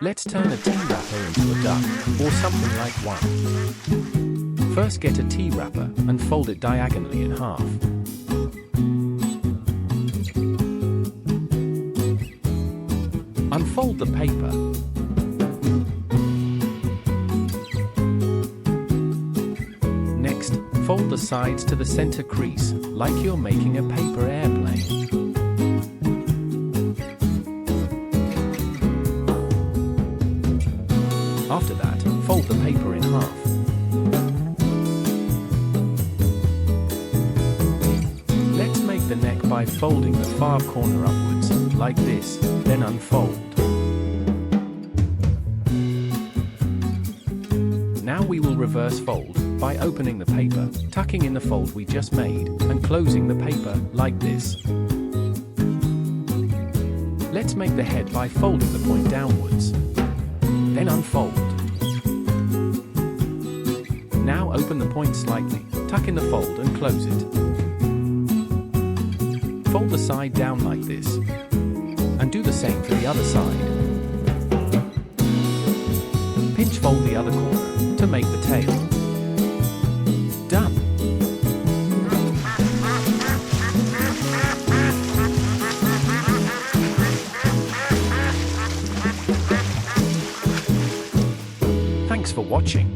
Let's turn a tea wrapper into a duck, or something like one. First get a tea wrapper and fold it diagonally in half. Unfold the paper. Next, fold the sides to the center crease, like you're making a paper airplane. After that, fold the paper in half. Let's make the neck by folding the far corner upwards, like this, then unfold. Now we will reverse fold by opening the paper, tucking in the fold we just made, and closing the paper, like this. Let's make the head by folding the point downwards. Then unfold. Now open the point slightly, tuck in the fold and close it. Fold the side down like this. And do the same for the other side. Pinch fold the other corner to make the tail. Done! Thanks for watching.